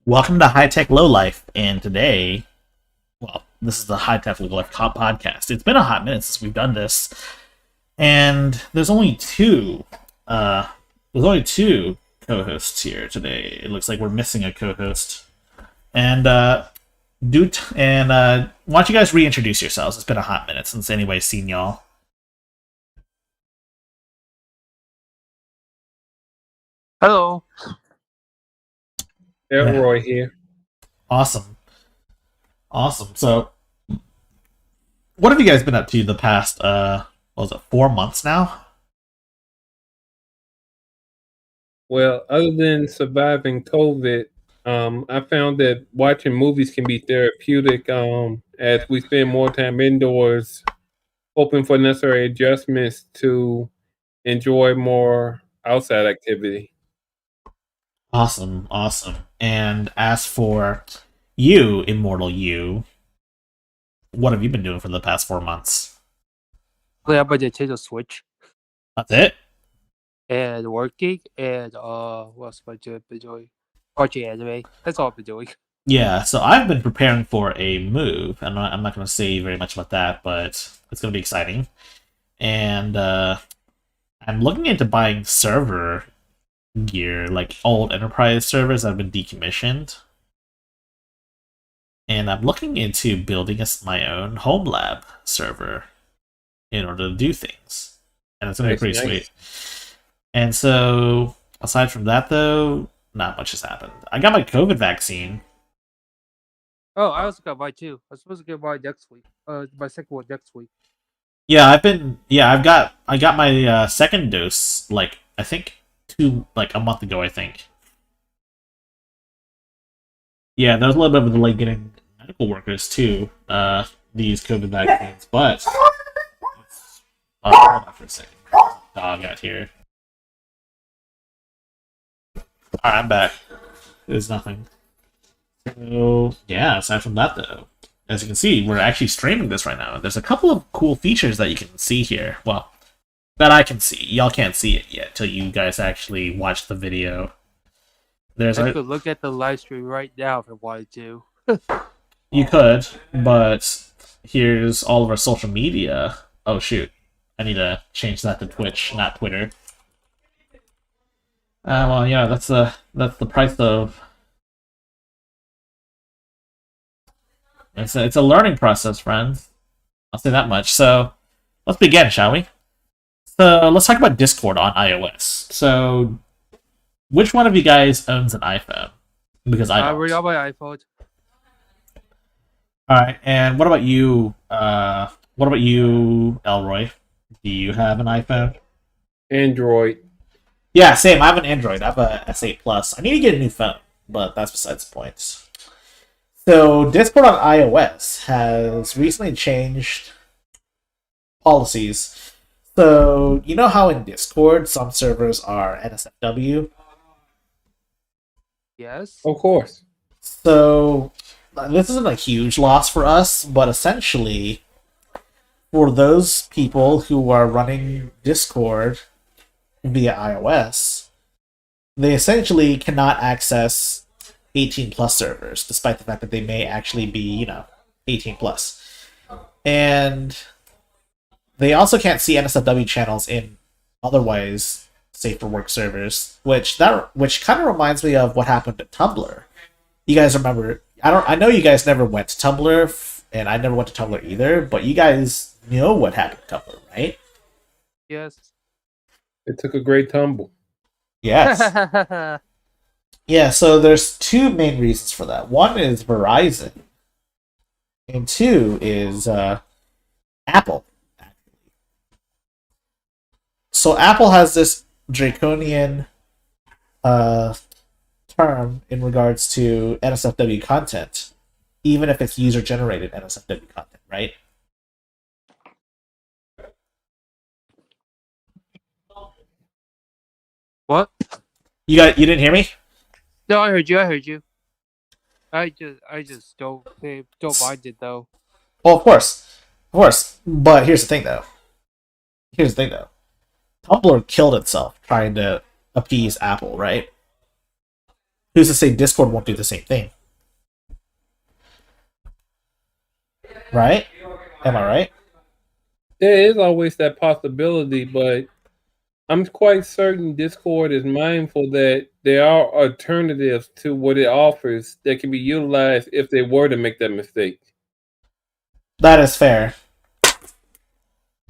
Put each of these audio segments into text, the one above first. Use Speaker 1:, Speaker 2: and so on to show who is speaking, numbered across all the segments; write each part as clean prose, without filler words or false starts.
Speaker 1: Welcome to High Tech Low Life, and today, well, this is the High Tech Low Life podcast. It's been a hot minute since we've done this, and there's only two. There's only two co-hosts here today. It looks like we're missing a co-host, and why don't you guys reintroduce yourselves? It's been a hot minute since anybody's seen y'all.
Speaker 2: Hello.
Speaker 3: Elroy here.
Speaker 1: Awesome. So, what have you guys been up to the past, what was it, 4 months now?
Speaker 3: Well, other than surviving COVID, I found that watching movies can be therapeutic as we spend more time indoors, hoping for necessary adjustments to enjoy more outside activity.
Speaker 1: Awesome. And as for you, Immortal You, what have you been doing for the past 4 months?
Speaker 2: Play up by the Nintendo Switch
Speaker 1: That's it?
Speaker 2: and working and what else have I been doing? Watching anime. That's all I've been doing.
Speaker 1: Yeah, so I've been preparing for a move. I'm not going to say very much about that, but it's going to be exciting. And I'm looking into buying server gear, like old enterprise servers that have been decommissioned. And I'm looking into building my own home lab server in order to do things. And it's going to be pretty sweet. And so, aside from that, though, not much has happened. I got my COVID vaccine.
Speaker 2: Oh, I also got mine too. I'm supposed to get mine next week. My second one next week.
Speaker 1: Yeah, I got my second dose, like, I think a month ago, I think. Yeah, there's a little bit of a delay getting medical workers too, these COVID vaccines, but hold on for a second. Dog out here. Alright, I'm back. There's nothing. So yeah, aside from that though, as you can see, we're actually streaming this right now. There's a couple of cool features that you can see here. Well, that I can see. Y'all can't see it yet till you guys actually watch the video.
Speaker 2: I could look at the live stream right now if I wanted to.
Speaker 1: You could, but here's all of our social media. Oh shoot, I need to change that to Twitch, not Twitter. Well, yeah, that's the price of. It's a learning process, friends. I'll say that much. So let's begin, shall we? So let's talk about Discord on iOS. So, which one of you guys owns an iPhone? Because I don't.
Speaker 2: I already on my iPhone.
Speaker 1: All right, and what about you? What about you, Elroy? Do you have an iPhone?
Speaker 3: Android.
Speaker 1: Yeah, same. I have an Android. I have a S8 Plus. I need to get a new phone, but that's besides the point. So, Discord on iOS has recently changed policies. So, you know how in Discord some servers are NSFW?
Speaker 2: Yes.
Speaker 3: Of course.
Speaker 1: So, this isn't a huge loss for us, but essentially, for those people who are running Discord via iOS, they essentially cannot access 18 plus servers, despite the fact that they may actually be, 18 plus. And they also can't see NSFW channels in otherwise safe for work servers, which kind of reminds me of what happened at Tumblr. You guys remember? I know you guys never went to Tumblr, and I never went to Tumblr either. But you guys know what happened to Tumblr, right?
Speaker 2: Yes.
Speaker 3: It took a great tumble.
Speaker 1: Yes. Yeah. So there's two main reasons for that. One is Verizon, and two is Apple. So Apple has this draconian term in regards to NSFW content, even if it's user-generated NSFW content, right?
Speaker 2: What?
Speaker 1: You didn't hear me?
Speaker 2: No, I heard you. I just don't mind it though.
Speaker 1: Well, of course. But here's the thing, though. Tumblr killed itself trying to appease Apple, right? who's to say Discord won't do the same thing? Right? Am I right?
Speaker 3: There is always that possibility, but I'm quite certain Discord is mindful that there are alternatives to what it offers that can be utilized if they were to make that mistake.
Speaker 1: That is fair.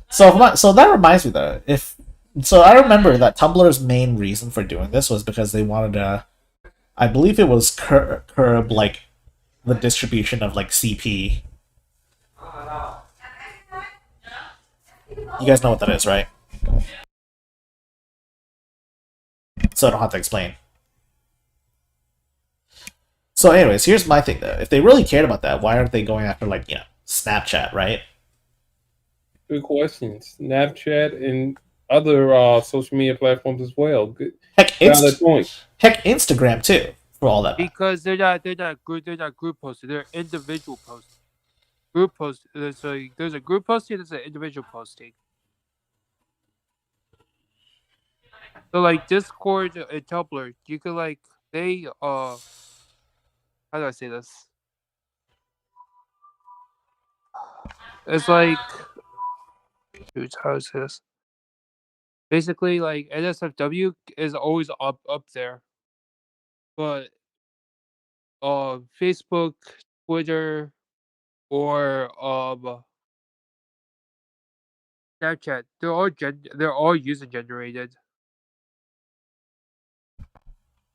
Speaker 1: So that reminds me though, I remember that Tumblr's main reason for doing this was because they wanted to, I believe it was curb like the distribution of like CP. You guys know what that is, right? So I don't have to explain. So anyways, here's my thing though. If they really cared about that, why aren't they going after like, Snapchat, right?
Speaker 3: Good questions. Snapchat and other social media platforms as well. Good.
Speaker 1: Heck,
Speaker 3: Valid point.
Speaker 1: Heck, Instagram too, for all that.
Speaker 2: Because they're not group posted. They're individual posting. Group post. So there's a group posting. There's an individual posting. So like Discord and Tumblr, you could like they how do I say this? It's like, dude, how do I say this? Basically, like NSFW is always up there, but Facebook, Twitter, or Snapchat, they're all user generated.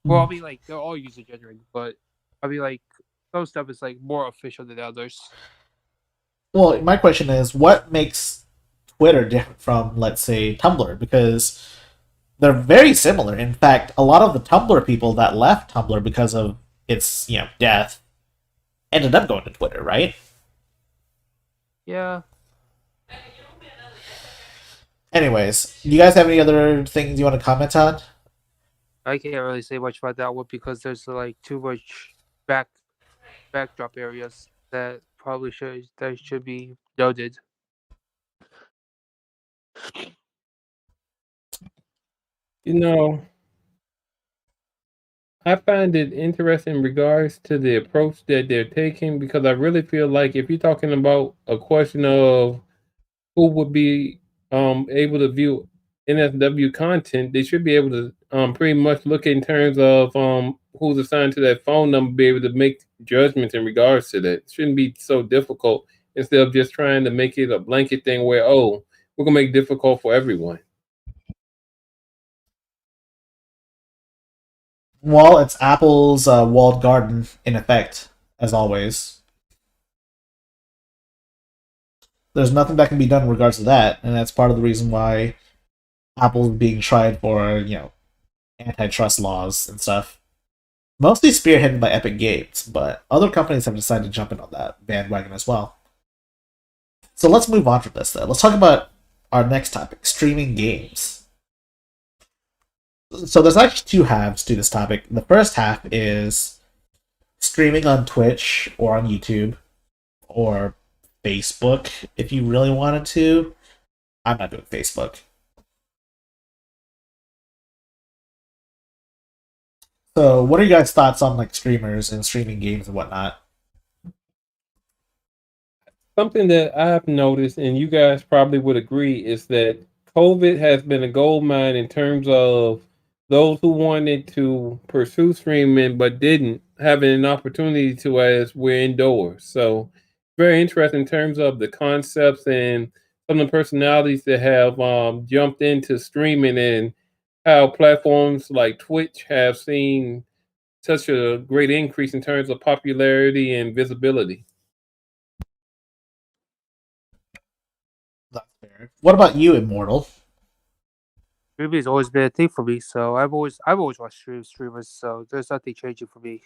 Speaker 2: Well, I mean, like they're all user generated, but I mean, like some stuff is like more official than others.
Speaker 1: Well, my question is, what makes Twitter different from, let's say, Tumblr? Because they're very similar. In fact, a lot of the Tumblr people that left Tumblr because of its, death ended up going to Twitter, right?
Speaker 2: Yeah.
Speaker 1: Anyways, do you guys have any other things you want to comment on?
Speaker 2: I can't really say much about that one because there's like too much backdrop areas that probably should be noted.
Speaker 3: I find it interesting in regards to the approach that they're taking, because I really feel like if you're talking about a question of who would be able to view NSW content, they should be able to pretty much look in terms of who's assigned to that phone number, be able to make judgments in regards to that. It shouldn't be so difficult, instead of just trying to make it a blanket thing where, we're going to make it difficult for everyone.
Speaker 1: Well, it's Apple's walled garden in effect, as always. There's nothing that can be done in regards to that, and that's part of the reason why Apple's being tried for, antitrust laws and stuff. Mostly spearheaded by Epic Games, but other companies have decided to jump in on that bandwagon as well. So let's move on from this, then. Let's talk about our next topic, streaming games. So there's actually two halves to this topic. The first half is streaming on Twitch or on YouTube or Facebook if you really wanted to. I'm not doing Facebook. So what are you guys' thoughts on like streamers and streaming games and whatnot?
Speaker 3: Something that I've noticed, and you guys probably would agree, is that COVID has been a gold mine in terms of those who wanted to pursue streaming but didn't, having an opportunity to as we're indoors. So very interesting in terms of the concepts and some of the personalities that have jumped into streaming, and how platforms like Twitch have seen such a great increase in terms of popularity and visibility.
Speaker 1: That's fair. What about you, Immortal?
Speaker 2: Streaming has always been a thing for me, so I've always watched streamers, so there's nothing changing for me.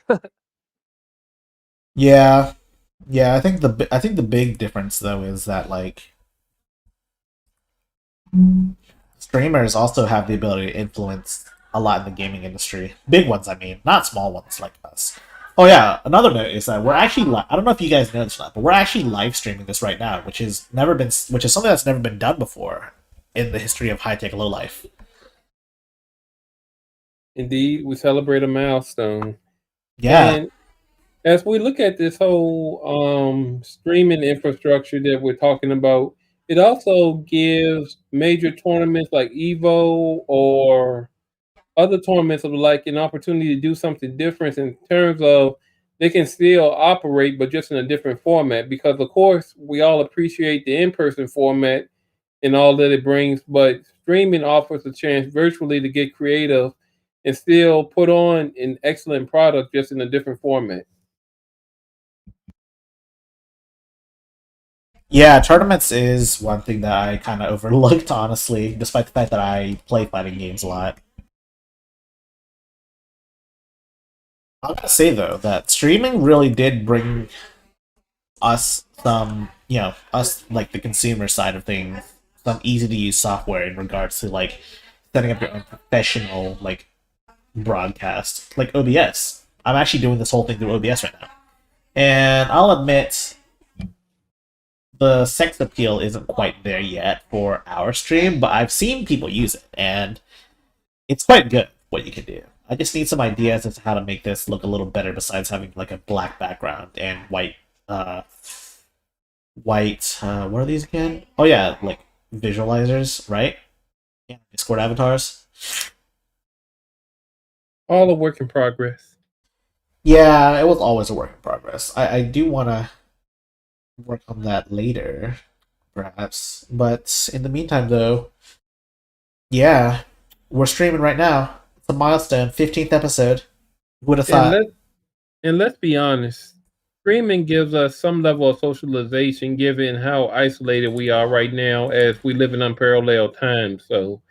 Speaker 1: Yeah, I think the big difference though is that like streamers also have the ability to influence a lot in the gaming industry. Big ones, I mean, not small ones like us. Oh yeah, another note is that we're actually I don't know if you guys know this or not, but we're actually live streaming this right now, which is something that's never been done before in the history of High Tech Low Life.
Speaker 3: Indeed, we celebrate a milestone.
Speaker 1: Yeah.
Speaker 3: And as we look at this whole streaming infrastructure that we're talking about, it also gives major tournaments like Evo or other tournaments of like an opportunity to do something different in terms of they can still operate, but just in a different format. Because of course, we all appreciate the in-person format and all that it brings, but streaming offers a chance virtually to get creative and still put on an excellent product just in a different format.
Speaker 1: Yeah, tournaments is one thing that I kind of overlooked, honestly, despite the fact that I play fighting games a lot. I'm gonna say though that streaming really did bring us some, us like the consumer side of things, some easy to use software in regards to like setting up your own professional like broadcast, like OBS. I'm actually doing this whole thing through OBS right now, and I'll admit the sex appeal isn't quite there yet for our stream, but I've seen people use it, and it's quite good what you can do. I just need some ideas as to how to make this look a little better besides having like a black background and what are these again? Oh yeah, like visualizers, right? Yeah, Discord avatars.
Speaker 3: All a work in progress.
Speaker 1: Yeah, it was always a work in progress. I do want to work on that later, perhaps. But in the meantime, though, yeah, we're streaming right now. It's a milestone, 15th episode. Who would have
Speaker 3: And
Speaker 1: thought?
Speaker 3: let's be honest, streaming gives us some level of socialization given how isolated we are right now as we live in unparalleled times. So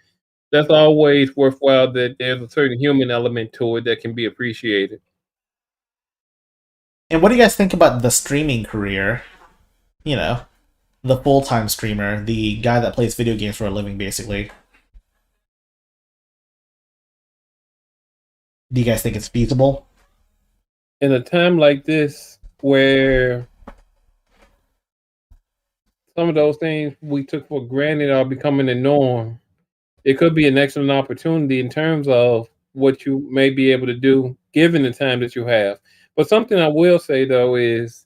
Speaker 3: that's always worthwhile that there's a certain human element to it that can be appreciated.
Speaker 1: And what do you guys think about the streaming career? You know, the full-time streamer, the guy that plays video games for a living, basically. Do you guys think it's feasible?
Speaker 3: In a time like this where some of those things we took for granted are becoming the norm, it could be an excellent opportunity in terms of what you may be able to do given the time that you have. But something I will say though is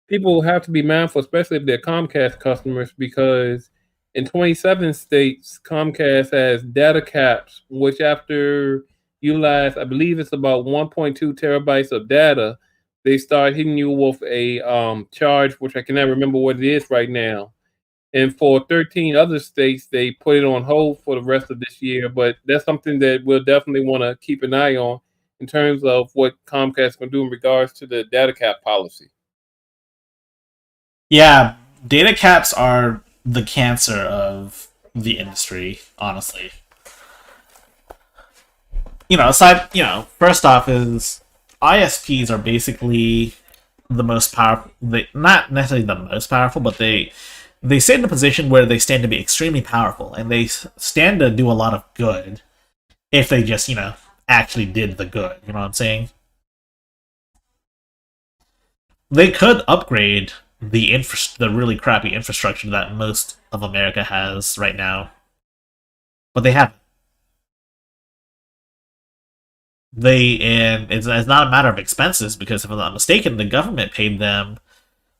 Speaker 3: people have to be mindful, especially if they're Comcast customers, because in 27 states, Comcast has data caps, which after you last, I believe it's about 1.2 terabytes of data, they start hitting you with a charge, which I cannot remember what it is right now. And for 13 other states, they put it on hold for the rest of this year. But that's something that we'll definitely want to keep an eye on in terms of what Comcast can do in regards to the data cap policy.
Speaker 1: Yeah, data caps are the cancer of the industry, honestly. First off is ISPs are basically the most powerful. They not necessarily the most powerful, but they sit in a position where they stand to be extremely powerful, and they stand to do a lot of good if they just actually did the good. You know what I'm saying? They could upgrade the really crappy infrastructure that most of America has right now, but they haven't. And it's not a matter of expenses because if I'm not mistaken, the government paid them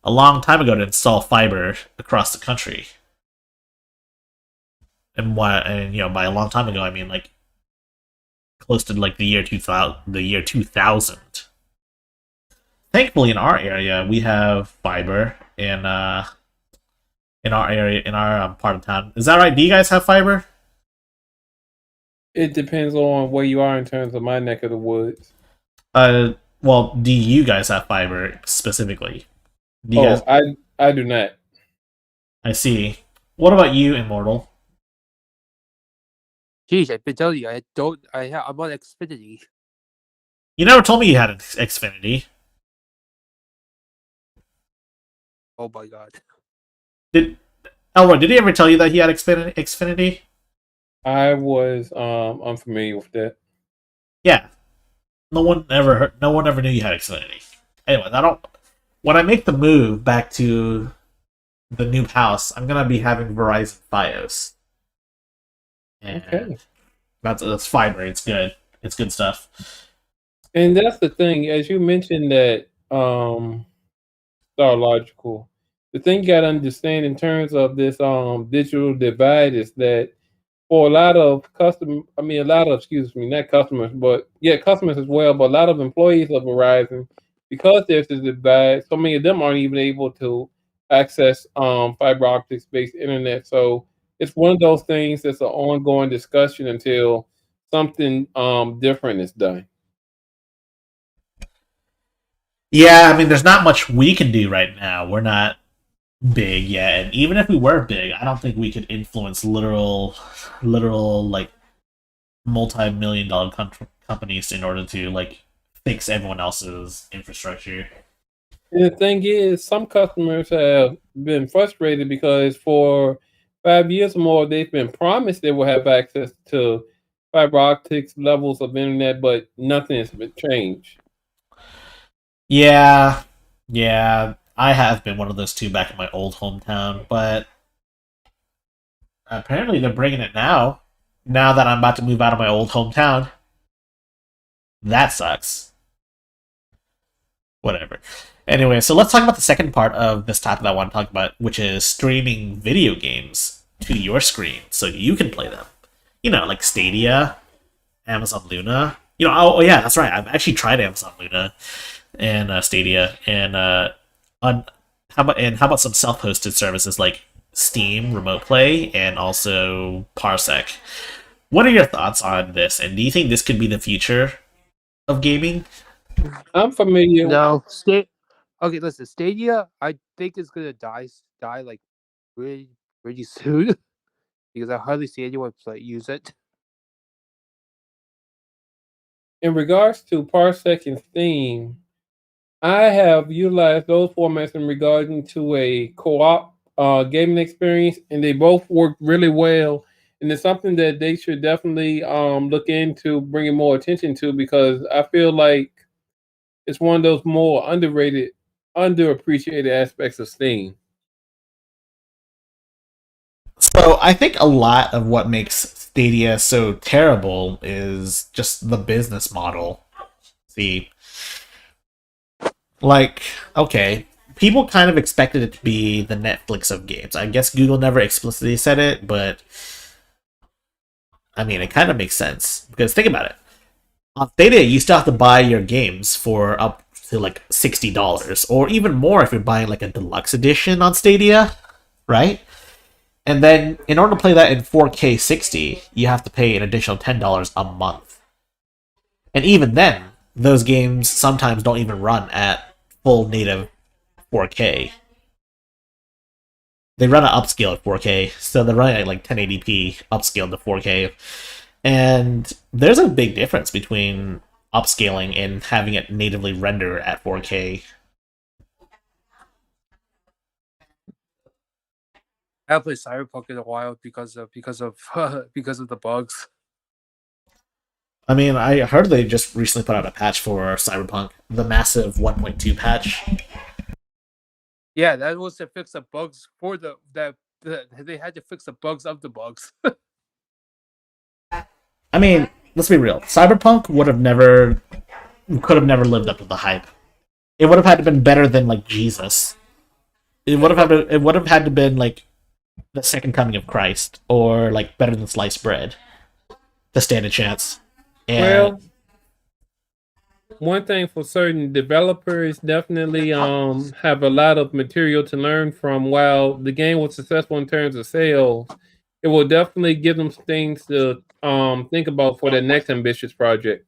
Speaker 1: a long time ago to install fiber across the country. And by a long time ago, I mean like close to like the year 2000. The year 2000. Thankfully, in our area, we have fiber in our area, in our part of town. Is that right? Do you guys have fiber?
Speaker 3: It depends on where you are in terms of my neck of the woods.
Speaker 1: Well, do you guys have fiber specifically? Do you guys...
Speaker 3: I do not.
Speaker 1: I see. What about you, Immortal?
Speaker 2: Jeez, I've been telling you, I'm on Xfinity.
Speaker 1: You never told me you had an Xfinity.
Speaker 2: Oh my god.
Speaker 1: Elroy, did he ever tell you that he had Xfinity?
Speaker 3: I was unfamiliar with that.
Speaker 1: Yeah. No one ever knew you had Xfinity. Anyway, when I make the move back to the new house, I'm gonna be having Verizon Fios. And
Speaker 3: Okay.
Speaker 1: that's fiber. It's good. It's good stuff.
Speaker 3: And that's the thing, as you mentioned that Star Logical. The thing you gotta understand in terms of this digital divide is that for a lot of a lot of, excuse me, not customers, but yeah, customers as well, but a lot of employees of Verizon, because there's this divide, so many of them aren't even able to access fiber optics based internet. So it's one of those things that's an ongoing discussion until something different is done.
Speaker 1: Yeah, I mean, there's not much we can do right now. We're not big yet, and even if we were big, I don't think we could influence literal like multi-million dollar companies in order to like fix everyone else's infrastructure.
Speaker 3: And the thing is, some customers have been frustrated because for 5 years or more, they've been promised they will have access to fiber optics levels of internet, but nothing has been changed.
Speaker 1: Yeah, yeah, I have been one of those two back in my old hometown, but apparently they're bringing it now. Now that I'm about to move out of my old hometown, that sucks. Whatever. Anyway, so let's talk about the second part of this topic that I want to talk about, which is streaming video games to your screen so you can play them. You know, like Stadia, Amazon Luna. You know, yeah, that's right. I've actually tried Amazon Luna and Stadia, and on how about some self-hosted services like Steam Remote Play and also Parsec. What are your thoughts on this, and do you think this could be the future of gaming?
Speaker 3: I'm familiar.
Speaker 2: No, Okay, listen, Stadia. I think it's gonna die like pretty soon because I hardly see anyone use it.
Speaker 3: In regards to Parsec and Steam, I have utilized those formats in regarding to a co-op gaming experience, and they both work really well. And it's something that they should definitely look into bringing more attention to, because I feel like it's one of those more underrated, underappreciated aspects of Steam.
Speaker 1: So I think a lot of what makes Stadia so terrible is just the business model. See, like, okay, people kind of expected it to be the Netflix of games. I guess Google never explicitly said it, but I mean, it kind of makes sense because think about it. On Stadia, you still have to buy your games for up to like $60, or even more if you're buying like a deluxe edition on Stadia, right? And then in order to play that in 4K 60, you have to pay an additional $10 a month. And even then, those games sometimes don't even run at full native 4K. They run at upscale at 4K, so they're running at like 1080p upscaled to 4K. And there's a big difference between upscaling and having it natively render at 4K.
Speaker 2: I haven't played Cyberpunk in a while because of the bugs.
Speaker 1: I mean, I heard they just recently put out a patch for Cyberpunk, the massive 1.2 patch.
Speaker 2: Yeah, that was to fix the bugs for they had to fix the bugs of the bugs.
Speaker 1: I mean, let's be real. Cyberpunk could have never lived up to the hype. It would have had to been better than like Jesus. It would have had to been like the second coming of Christ, or like better than sliced bread to stand a chance. And
Speaker 3: Well, one thing for certain, developers definitely have a lot of material to learn from. While the game was successful in terms of sales, it will definitely give them things to think about for their next ambitious project.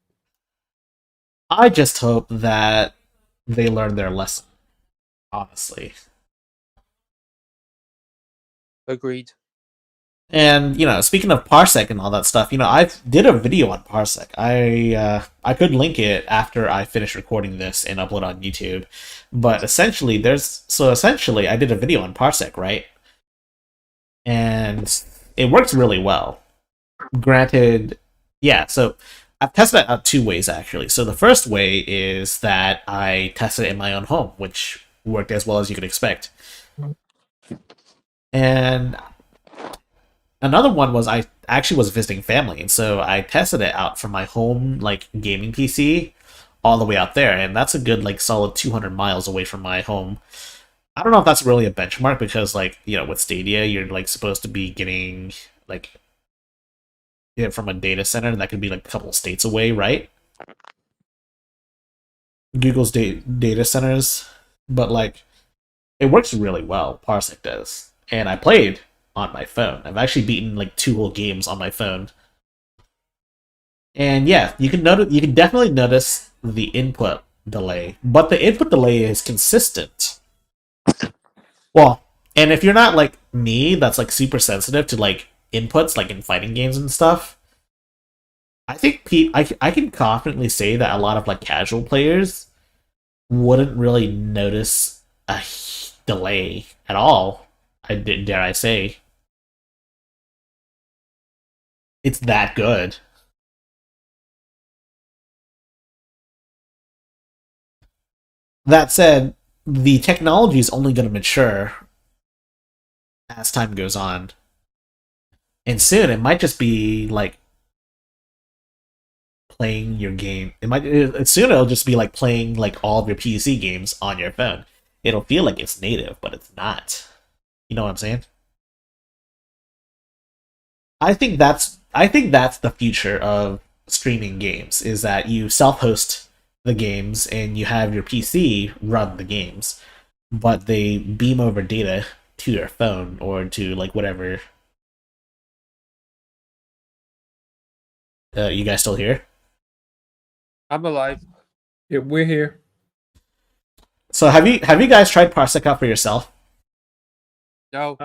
Speaker 1: I just hope that they learn their lesson. Honestly.
Speaker 2: Agreed.
Speaker 1: And you know, speaking of Parsec and all that stuff, you know, I did a video on Parsec. I could link it after I finish recording this and upload on YouTube. But essentially I did a video on Parsec, right? And it works really well. Granted, yeah. So I've tested it out two ways actually. So the first way is that I tested it in my own home, which worked as well as you could expect. And another one was I actually was visiting family, and so I tested it out from my home like gaming PC all the way out there, and that's a good like solid 200 miles away from my home. I don't know if that's really a benchmark because like, with Stadia, you're like supposed to be getting like it from a data center that could be like a couple states away, right? Google's data centers, but like it works really well. Parsec does, and I played on my phone. I've actually beaten like 2 whole games on my phone, and yeah, you can notice. You can definitely notice the input delay, but the input delay is consistent. Well, and if you're not like me, that's like super sensitive to like inputs, like in fighting games and stuff, I think I can confidently say that a lot of like casual players wouldn't really notice a delay at all. Dare I say, it's that good. That said, the technology is only going to mature as time goes on, and soon it might just be like playing your game. Soon it'll just be like playing like all of your PC games on your phone. It'll feel like it's native, but it's not. You know what I'm saying? I think that's the future of streaming games is that you self-host the games and you have your PC run the games, but they beam over data to your phone or to like whatever. You guys still here?
Speaker 2: I'm alive.
Speaker 3: Yeah, we're here.
Speaker 1: So have you guys tried Parsec out for yourself?
Speaker 2: No.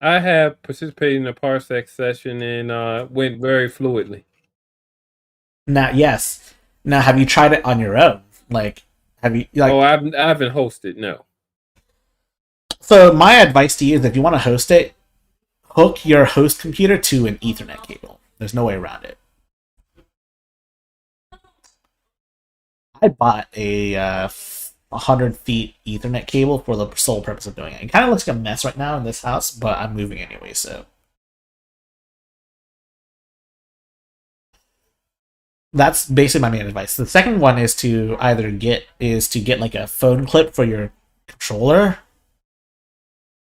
Speaker 3: I have participated in a Parsec session and went very fluidly.
Speaker 1: Now, yes. Now, have you tried it on your own? Like, have you like?
Speaker 3: I haven't hosted. No.
Speaker 1: So my advice to you is if you want to host it, hook your host computer to an Ethernet cable. There's no way around it. I bought a 100 feet Ethernet cable for the sole purpose of doing it. It kind of looks like a mess right now in this house, but I'm moving anyway, so. That's basically my main advice. The second one is to get like a phone clip for your controller.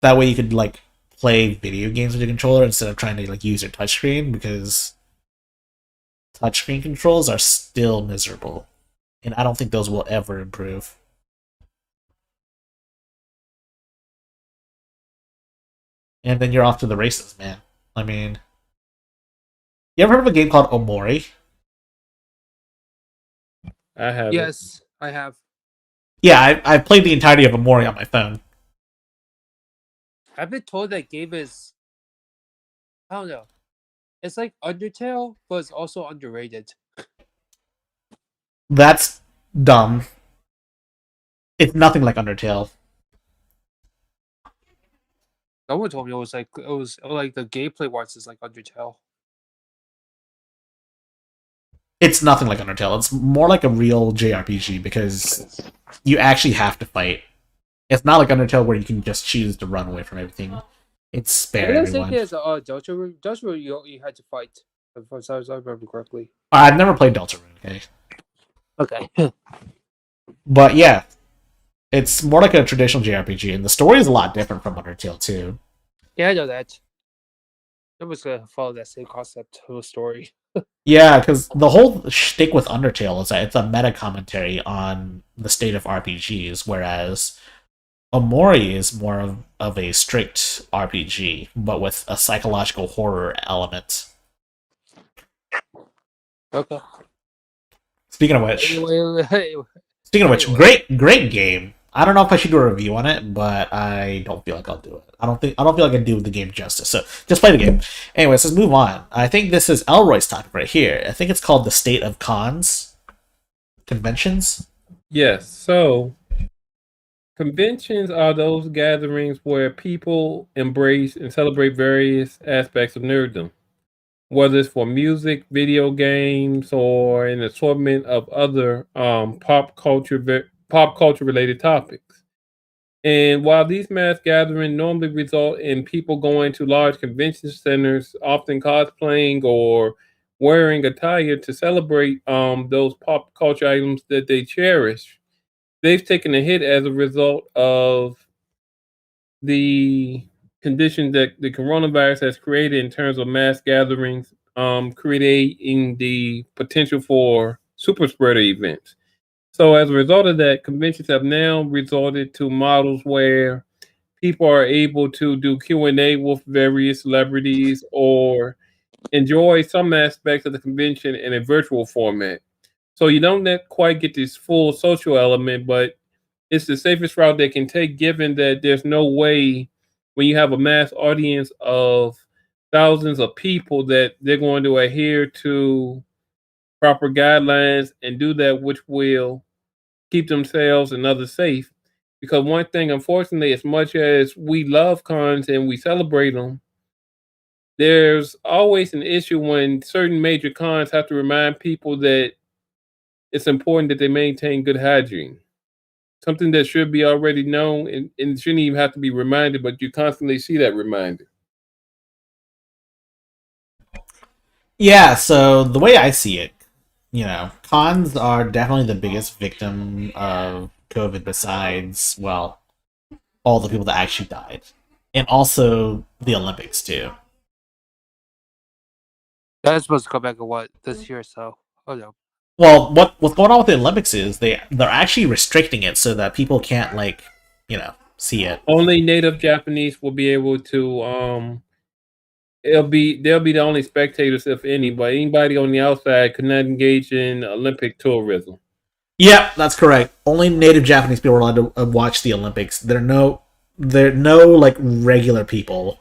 Speaker 1: That way you could like play video games with your controller instead of trying to like use your touchscreen, because touchscreen controls are still miserable. And I don't think those will ever improve. And then you're off to the races, man. I mean, you ever heard of a game called Omori?
Speaker 3: I have.
Speaker 2: Yes, I have.
Speaker 1: Yeah, I played the entirety of Omori on my phone.
Speaker 2: I've been told that game is, I don't know. It's like Undertale, but it's also underrated.
Speaker 1: That's dumb. It's nothing like Undertale.
Speaker 2: Someone told me it was like the gameplay wise is like Undertale.
Speaker 1: It's nothing like Undertale. It's more like a real JRPG because you actually have to fight. It's not like Undertale where you can just choose to run away from everything. It's spare
Speaker 2: I think
Speaker 1: everyone.
Speaker 2: there's Deltarune. Deltarune you had to fight. If I remember correctly.
Speaker 1: I've never played Deltarune, okay?
Speaker 2: Okay.
Speaker 1: But yeah, it's more like a traditional JRPG, and the story is a lot different from Undertale too.
Speaker 2: Yeah, I know that. I was gonna follow that same concept of a story.
Speaker 1: Yeah, because the whole shtick with Undertale is that it's a meta commentary on the state of RPGs, whereas Omori is more of a strict RPG, but with a psychological horror element.
Speaker 2: Okay.
Speaker 1: Speaking of which,
Speaker 2: Anyway.
Speaker 1: great game. I don't know if I should do a review on it, but I don't feel like I'll do it. I don't feel like I can do the game justice. So just play the game. Anyways, let's move on. I think this is Elroy's topic right here. I think it's called the state of cons, conventions.
Speaker 3: Yes. So conventions are those gatherings where people embrace and celebrate various aspects of nerddom, whether it's for music, video games, or an assortment of other pop culture related topics. And while these mass gatherings normally result in people going to large convention centers, often cosplaying or wearing attire to celebrate those pop culture items that they cherish. They've taken a hit as a result of the conditions that the coronavirus has created in terms of mass gatherings, creating the potential for super spreader events. So as a result of that, conventions have now resorted to models where people are able to do Q&A with various celebrities or enjoy some aspects of the convention in a virtual format. So you don't quite get this full social element, but it's the safest route they can take, given that there's no way when you have a mass audience of thousands of people that they're going to adhere to proper guidelines and do that which will keep themselves and others safe. Because one thing, unfortunately, as much as we love cons and we celebrate them, there's always an issue when certain major cons have to remind people that it's important that they maintain good hygiene. Something that should be already known and shouldn't even have to be reminded, but you constantly see that reminder.
Speaker 1: Yeah, so the way I see it, cons are definitely the biggest victim of COVID besides, well, all the people that actually died. And also the Olympics, too.
Speaker 2: That's supposed to come back in what this year? So, oh no.
Speaker 1: Well, what's going on with the Olympics is they're actually restricting it so that people can't see it.
Speaker 3: Only native Japanese will be able to. They'll be the only spectators, if any. But anybody on the outside could not engage in Olympic tourism.
Speaker 1: Yep, that's correct. Only native Japanese people are allowed to watch the Olympics. There are no regular people.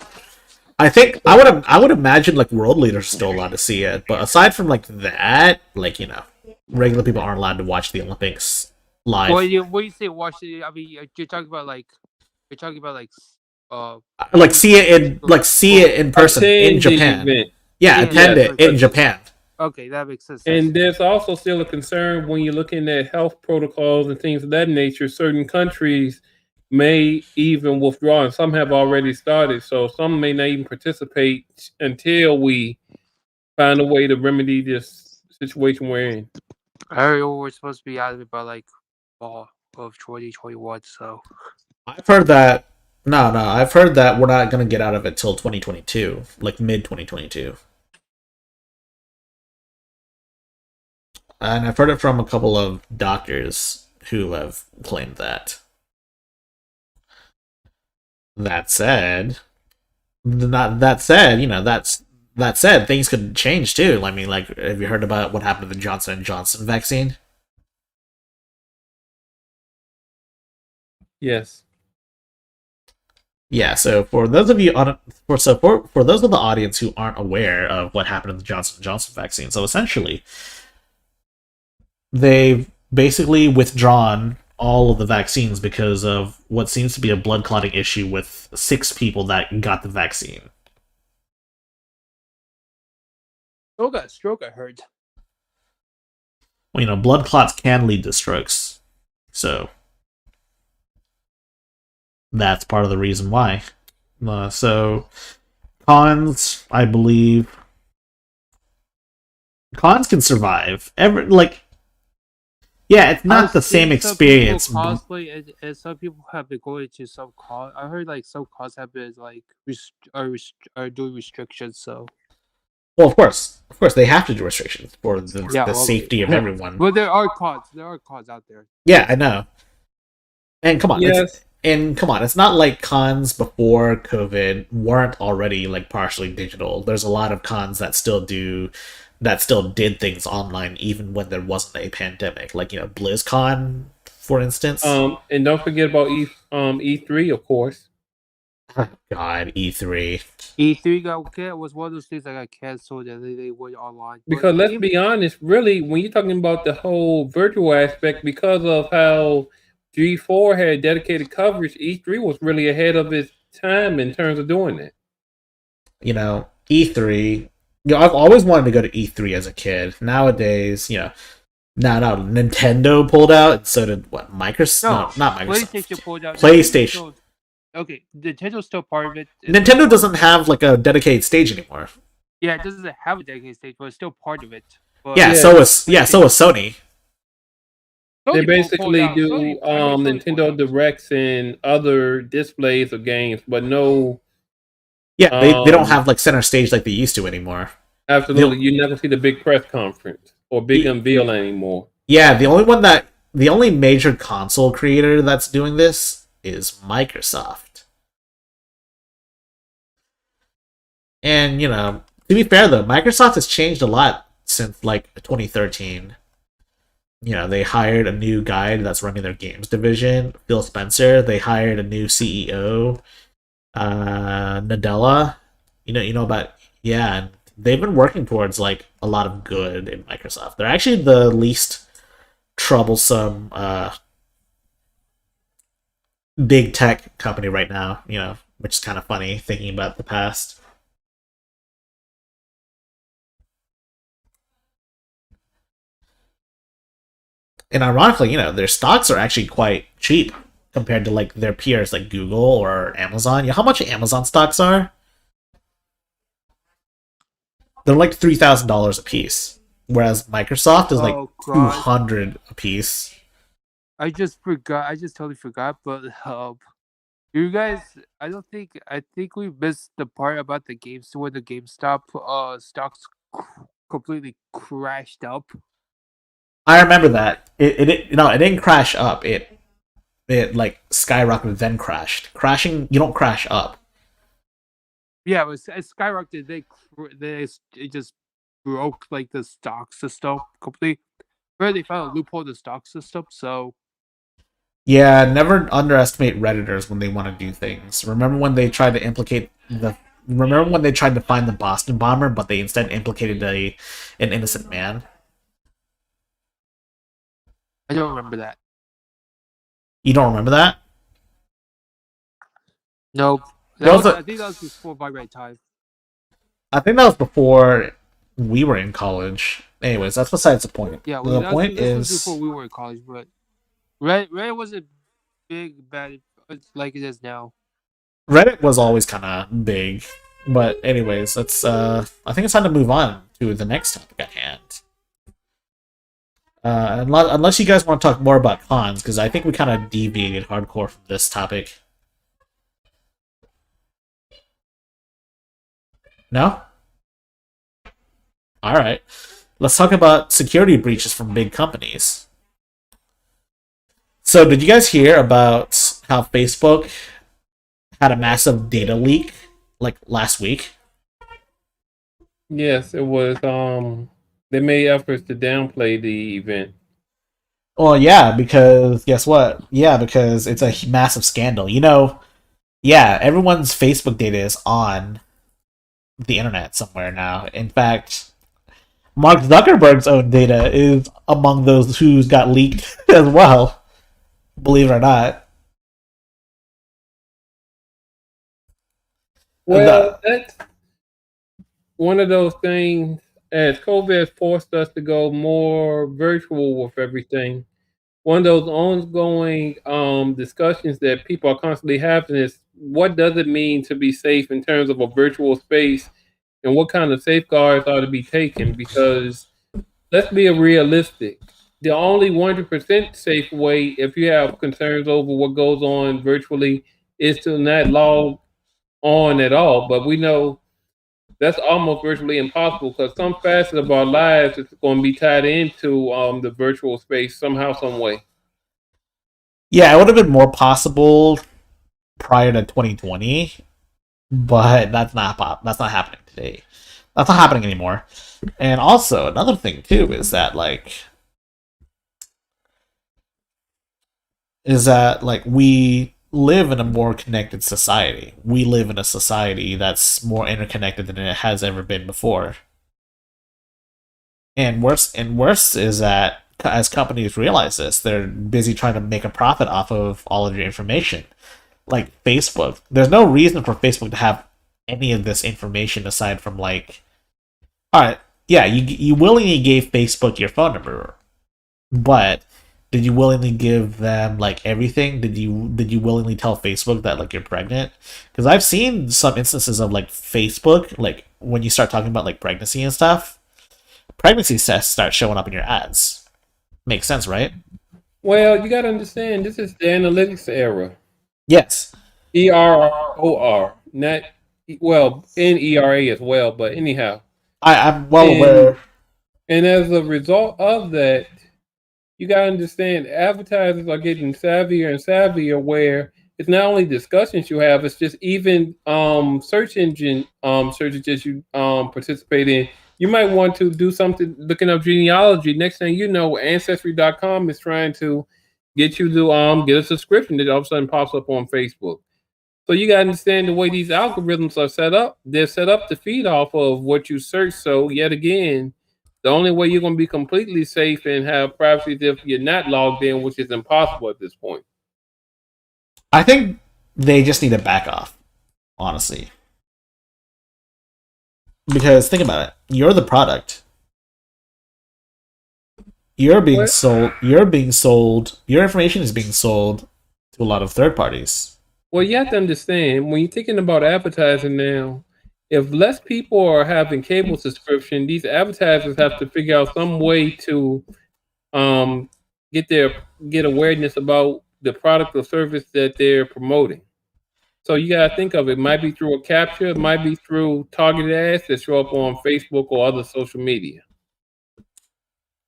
Speaker 1: I think I would imagine world leaders are still allowed to see it, but aside from that, regular people aren't allowed to watch the Olympics live.
Speaker 2: When you say watch it, I mean you're talking about
Speaker 1: see it in person in Japan. Yeah, attend it in Japan.
Speaker 2: Okay, that makes sense.
Speaker 3: And there's also still a concern when you're looking at health protocols and things of that nature. Certain countries may even withdraw, and some have already started. So some may not even participate until we find a way to remedy this situation we're in.
Speaker 2: I heard we're supposed to be out of it by fall of 2021. So
Speaker 1: I've heard that. No, I've heard that we're not going to get out of it till 2022, mid 2022. And I've heard it from a couple of doctors who have claimed that. That said, things could change too. I mean, have you heard about what happened to the Johnson & Johnson vaccine?
Speaker 3: Yes.
Speaker 1: Yeah, so for those of you for those of the audience who aren't aware of what happened to the Johnson & Johnson vaccine, so essentially they've basically withdrawn all of the vaccines because of what seems to be a blood clotting issue with 6 people that got the vaccine.
Speaker 2: Oh, got a stroke, I heard.
Speaker 1: Well, blood clots can lead to strokes, so that's part of the reason why. So cons, I believe, cons can survive. Yeah, it's not the same experience.
Speaker 2: Cosplay, and some people have been going to some cons. I heard some cons have been are doing restrictions. So,
Speaker 1: well, of course, they have to do restrictions for the safety of everyone.
Speaker 2: But there are cons. There are cons out there.
Speaker 1: Yeah, I know. And come on,
Speaker 3: yes.
Speaker 1: It's not like cons before COVID weren't already partially digital. There's a lot of cons that still did things online even when there wasn't a pandemic. BlizzCon, for instance.
Speaker 3: And don't forget about E3, of course.
Speaker 1: God, E3.
Speaker 2: E3 was one of those things that got canceled and they went online.
Speaker 3: Because let's be honest, really, when you're talking about the whole virtual aspect, because of how G4 had dedicated coverage, E3 was really ahead of its time in terms of doing that.
Speaker 1: E3. I've always wanted to go to E3 as a kid. Nowadays, now Nintendo pulled out, and so did Microsoft? No, not Microsoft.
Speaker 2: PlayStation pulled out.
Speaker 1: PlayStation.
Speaker 2: Okay, Nintendo's still part of it.
Speaker 1: Nintendo doesn't have a dedicated stage anymore.
Speaker 2: Yeah, it doesn't have a dedicated stage, but it's still part of it. But
Speaker 1: Yeah,
Speaker 3: Yeah.
Speaker 1: so is Sony.
Speaker 3: They
Speaker 2: Sony pulled
Speaker 3: basically
Speaker 2: out.
Speaker 3: do
Speaker 2: Sony, I know Sony pulled
Speaker 3: Nintendo
Speaker 2: out.
Speaker 3: Directs and other displays of games, but no,
Speaker 1: Yeah, they don't
Speaker 3: um,
Speaker 1: have like center stage like they used to anymore.
Speaker 3: absolutely, you never see the big press conference or big
Speaker 1: The-
Speaker 3: unveil anymore.
Speaker 1: Yeah, the only major console creator that's doing this is Microsoft. And, to be fair though, Microsoft has changed a lot since like 2013. They hired a new guy that's running their games division, Phil Spencer. They hired a new CEO, Nadella. You know about, yeah, and they've been working towards like a lot of good in Microsoft. They're actually the least troublesome big tech company right now, which is kind of funny thinking about the past. And ironically, their stocks are actually quite cheap compared to like their peers like Google or Amazon. You know how much Amazon stocks are? They're like $3,000 a piece, whereas Microsoft is like
Speaker 2: Oh god,
Speaker 1: 200 a piece.
Speaker 2: I just forgot. I just totally forgot. But you guys, I think we missed the part about the games where the GameStop stocks completely crashed up.
Speaker 1: I remember that. It didn't crash up. It like skyrocketed then crashed. Crashing, you don't crash up.
Speaker 2: Yeah, it skyrocketed. It just broke like the stock system completely. Where they found a loophole in the stock system. So
Speaker 1: Yeah, never underestimate redditors when they want to do things. Remember when they tried to find the Boston bomber, but they instead implicated an innocent man?
Speaker 2: I don't remember that.
Speaker 1: You don't remember that?
Speaker 2: Nope. I think that was before my right time.
Speaker 1: I think that was before we were in college. Anyways, that's besides the point.
Speaker 2: Yeah,
Speaker 1: The point
Speaker 2: this was
Speaker 1: is,
Speaker 2: before we were in college, but Reddit wasn't big bad like it is now.
Speaker 1: Reddit was always kind of big. But anyways, I think it's time to move on to the next topic at hand. Unless you guys want to talk more about cons, because I think we kind of deviated hardcore from this topic. No? Alright. Let's talk about security breaches from big companies. So, did you guys hear about how Facebook had a massive data leak like last week?
Speaker 3: Yes, it was. They made efforts to downplay the event.
Speaker 1: Well, yeah, because guess what? Yeah, because it's a massive scandal. Yeah, everyone's Facebook data is on the internet somewhere now. In fact, Mark Zuckerberg's own data is among those who's got leaked as well. Believe it or not.
Speaker 3: Well, that's one of those things. As COVID has forced us to go more virtual with everything, one of those ongoing discussions that people are constantly having is what does it mean to be safe in terms of a virtual space, and what kind of safeguards are to be taken? Because let's be realistic. The only 100% safe way, if you have concerns over what goes on virtually, is to not log on at all. But we know that's almost virtually impossible because some facet of our lives is going to be tied into the virtual space somehow, some way.
Speaker 1: Yeah, it would have been more possible prior to 2020, but that's not happening today. That's not happening anymore. And also another thing too is that we live in a more connected society. We live in a society that's more interconnected than it has ever been before. And worse is that as companies realize this, they're busy trying to make a profit off of all of your information. Like Facebook, there's no reason for Facebook to have any of this information aside from all right, yeah, you willingly gave Facebook your phone number, but did you willingly give them everything? Did you willingly tell Facebook that you're pregnant? Because I've seen some instances of Facebook when you start talking about like pregnancy and stuff, pregnancy tests start showing up in your ads. Makes sense, right?
Speaker 3: Well, you got to understand, this is the analytics era.
Speaker 1: Yes.
Speaker 3: EROR, not well, NERA as well. But anyhow,
Speaker 1: I'm well
Speaker 3: and
Speaker 1: aware.
Speaker 3: and as a result of that, you got to understand advertisers are getting savvier and savvier. Where it's not only discussions you have, it's just even search engine searches that you participate in. You might want to do something looking up genealogy. Next thing you know, Ancestry.com is trying to get you to get a subscription that all of a sudden pops up on Facebook. So you gotta understand the way these algorithms are set up. They're set up to feed off of what you search. So yet again, the only way you're gonna be completely safe and have privacy is if you're not logged in, which is impossible at this point.
Speaker 1: I think they just need to back off, honestly. Because think about it. You're the product. You're being
Speaker 3: What?
Speaker 1: sold. You're being sold. Your information is being sold to a lot of third parties.
Speaker 3: Well, you have to understand when you're thinking about advertising now, if less people are having cable subscription, these advertisers have to figure out some way to um, get their get awareness about the product or service that they're promoting. So you gotta think of it. Might be through a capture, it might be through targeted ads that show up on Facebook or other social media.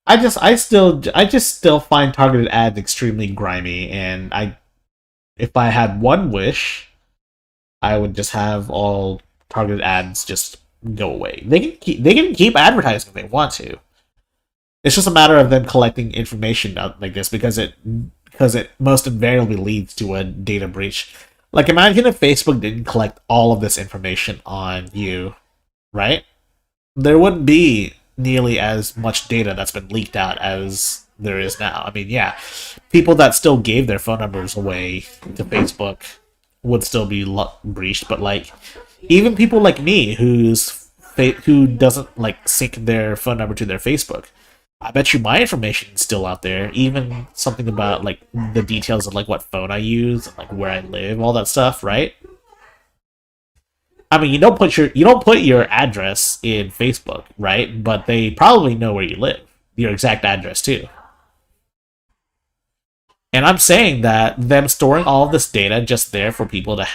Speaker 1: I just still find targeted ads extremely grimy, and if I had one wish, I would just have all targeted ads just go away. They can keep advertising if they want to. It's just a matter of them collecting information like this because it most invariably leads to a data breach. Like imagine if Facebook didn't collect all of this information on you, right? There wouldn't be nearly as much data that's been leaked out as there is now. I mean, yeah, people that still gave their phone numbers away to Facebook would still be breached, but like even people like me who doesn't like sync their phone number to their Facebook, I bet you my information is still out there. Even something about like the details of like what phone I use, and, like where I live, all that stuff, right? I mean, you don't put your address in Facebook, right? But they probably know where you live, your exact address too. And I'm saying that them storing all of this data just there for people to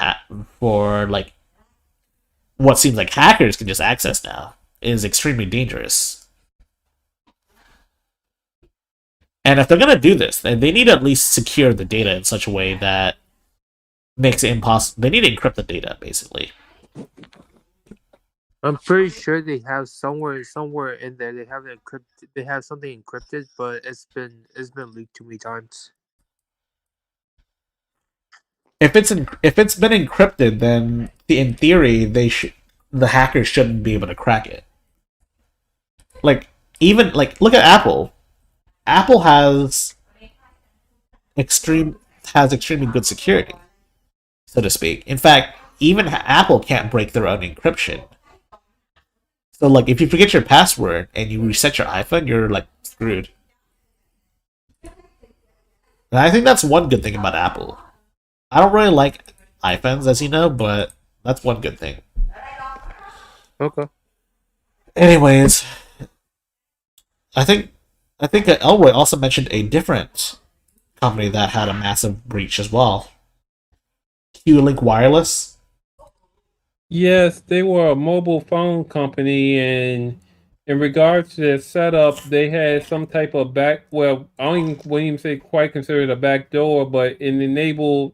Speaker 1: for like what seems like hackers can just access now is extremely dangerous. And if they're gonna do this, then they need to at least secure the data in such a way that makes it impossible. They need to encrypt the data, basically.
Speaker 2: I'm pretty sure they have somewhere in there they have it encrypted. They have something encrypted, but it's been leaked too many times.
Speaker 1: If it's been encrypted, then in theory the hackers shouldn't be able to crack it. Like even like look at Apple. Apple extremely good security, so to speak. In fact, even Apple can't break their own encryption. So like if you forget your password and you reset your iPhone, you're like screwed. And I think that's one good thing about Apple. I don't really like iPhones, as you know, but that's one good thing.
Speaker 2: Okay.
Speaker 1: Anyways, I think Elroy also mentioned a different company that had a massive breach as well. Q-Link Wireless.
Speaker 3: Yes, they were a mobile phone company, and in regards to their setup, they had some type of well, wouldn't even say quite consider it a back door, but it enabled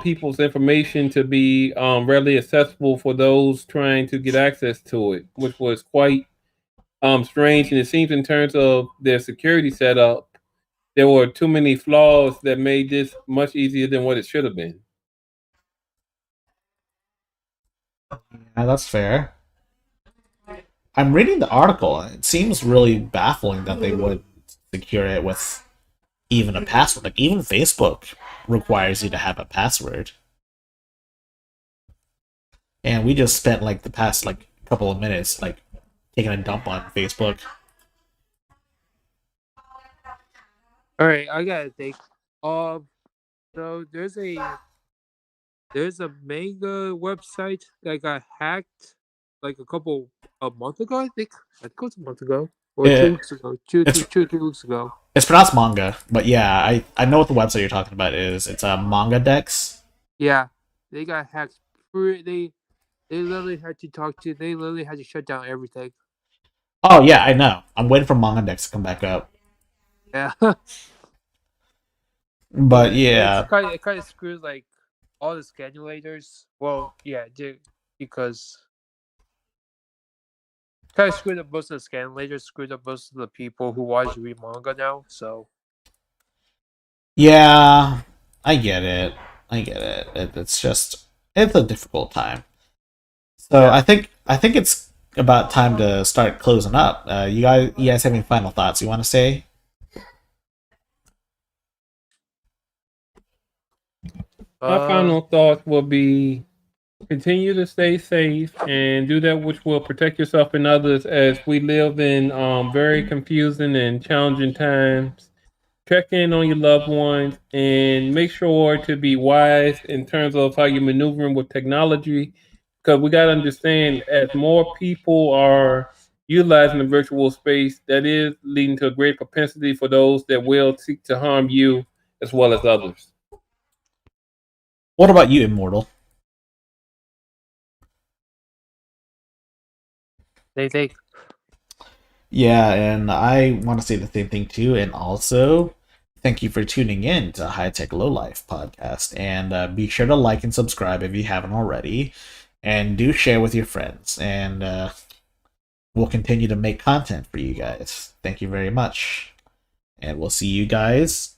Speaker 3: people's information to be readily accessible for those trying to get access to it, which was quite strange. And it seems in terms of their security setup, there were too many flaws that made this much easier than what it should have been.
Speaker 1: Yeah, that's fair. I'm reading the article, and it seems really baffling that they would secure it with even a password. Like even Facebook requires you to have a password. And we just spent like the past like couple of minutes like taking a dump on Facebook.
Speaker 2: All right, I gotta think. So there's a mega website that got hacked like a month ago. I think it was a month ago or
Speaker 1: Yeah,
Speaker 2: 2 weeks ago.
Speaker 1: it's-
Speaker 2: 2 3 weeks ago.
Speaker 1: It's pronounced manga, but yeah, I know what the website you're talking about is. It's a manga dex.
Speaker 2: Yeah, they got hacked. They literally had to talk to. They literally had to shut down everything.
Speaker 1: Oh yeah, I know. I'm waiting for manga dex to come back up.
Speaker 2: Yeah.
Speaker 1: But yeah,
Speaker 2: It kind of screws like all the scanulators. Well, yeah, because kind of screwed up most of the scanulators. Screwed up most of the people who want to read manga now. So
Speaker 1: yeah, I get it. It's just it's a difficult time. So
Speaker 2: Yeah.
Speaker 1: I think it's about time to start closing up. You guys have any final thoughts you want to say?
Speaker 3: My
Speaker 2: uh,
Speaker 3: final thoughts will be continue to stay safe and do that which will protect yourself and others as we live in very confusing and challenging times. Check in on your loved ones and make sure to be wise in terms of how you're maneuvering with technology. Because we got to understand, as more people are utilizing the virtual space, that is leading to a great propensity for those that will seek to harm you as well as others.
Speaker 1: What about you, Immortal?
Speaker 2: they think.
Speaker 1: Yeah, and I want to say the same thing too. And also, thank you for tuning in to High Tech Low Life podcast. And be sure to like and subscribe if you haven't already. And do share with your friends. And we'll continue to make content for you guys. Thank you very much. And we'll see you guys